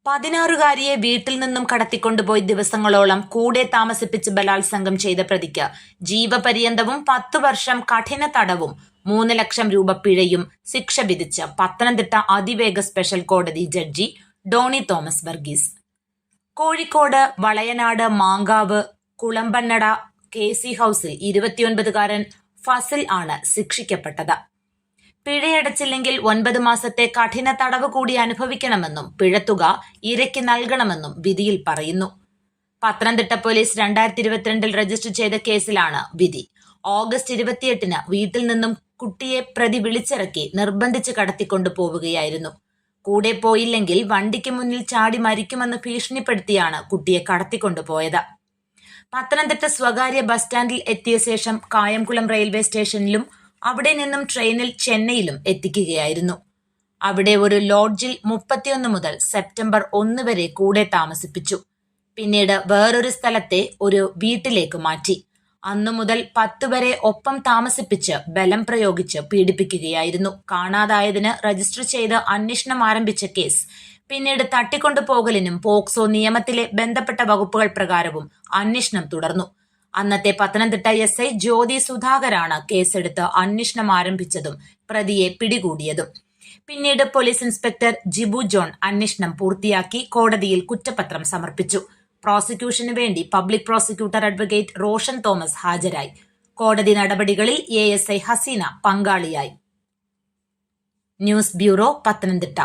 16-കാരിയെ വീട്ടിൽ നിന്നും കടത്തിക്കൊണ്ടുപോയി ദിവസങ്ങളോളം കൂടെ താമസിപ്പിച്ച് ബലാത്സംഗം ചെയ്ത പ്രതിക്ക് ജീവപര്യന്തവും 10 വർഷം കഠിന തടവും 3 ലക്ഷം രൂപ പിഴയും ശിക്ഷ വിധിച്ച് പത്തനംതിട്ട അതിവേഗ സ്പെഷ്യൽ കോടതി ജഡ്ജി ഡോണി തോമസ് വർഗീസ്. കോഴിക്കോട് വളയനാട് മാങ്കാവ് കുളമ്പന്നട KC ഹൌസിൽ 29-കാരൻ ഫസിൽ ആണ് ശിക്ഷിക്കപ്പെട്ടത്. പിഴയടച്ചില്ലെങ്കിൽ 9 മാസത്തെ കഠിന തടവ് കൂടി അനുഭവിക്കണമെന്നും പിഴത്തുക ഇരയ്ക്ക് നൽകണമെന്നും വിധിയിൽ പറയുന്നു. പത്തനംതിട്ട പോലീസ് 2022 രജിസ്റ്റർ ചെയ്ത കേസിലാണ് വിധി. ഓഗസ്റ്റ് 28-ന് വീട്ടിൽ നിന്നും കുട്ടിയെ പ്രതി വിളിച്ചിറക്കി നിർബന്ധിച്ച് കടത്തിക്കൊണ്ടു പോവുകയായിരുന്നു. കൂടെ പോയില്ലെങ്കിൽ വണ്ടിക്ക് മുന്നിൽ ചാടി മരിക്കുമെന്ന് ഭീഷണിപ്പെടുത്തിയാണ് കുട്ടിയെ കടത്തിക്കൊണ്ടുപോയത്. പത്തനംതിട്ട സ്വകാര്യ ബസ് സ്റ്റാൻഡിൽ എത്തിയ ശേഷം കായംകുളം റെയിൽവേ സ്റ്റേഷനിലും അവിടെ നിന്നും ട്രെയിനിൽ ചെന്നൈയിലും എത്തിക്കുകയായിരുന്നു. അവിടെ ഒരു ലോഡ്ജിൽ 31 മുതൽ സെപ്റ്റംബർ 1 വരെ കൂടെ താമസിപ്പിച്ചു. പിന്നീട് വേറൊരു സ്ഥലത്തെ ഒരു വീട്ടിലേക്ക് മാറ്റി. അന്നു മുതൽ 10 വരെ ഒപ്പം താമസിപ്പിച്ച് ബലം പ്രയോഗിച്ച് പീഡിപ്പിക്കുകയായിരുന്നു. കാണാതായതിന് രജിസ്റ്റർ ചെയ്ത് അന്വേഷണം ആരംഭിച്ച കേസ് പിന്നീട് തട്ടിക്കൊണ്ടുപോകലിനും പോക്സോ നിയമത്തിലെ ബന്ധപ്പെട്ട വകുപ്പുകൾ പ്രകാരവും അന്വേഷണം തുടർന്നു. അന്നത്തെ പത്തനംതിട്ട SI ജ്യോതി സുധാകരാണ് കേസെടുത്ത് അന്വേഷണം ആരംഭിച്ചതും പ്രതിയെ പിടികൂടിയതും. പിന്നീട് പോലീസ് ഇൻസ്പെക്ടർ ജിബു ജോൺ അന്വേഷണം പൂർത്തിയാക്കി കോടതിയിൽ കുറ്റപത്രം സമർപ്പിച്ചു. പ്രോസിക്യൂഷന് വേണ്ടി public prosecutor advocate Roshan Thomas ഹാജരായി. കോടതി നടപടികളിൽ ASI ഹസീന പങ്കാളിയായി. News bureau, Pathanamthitta.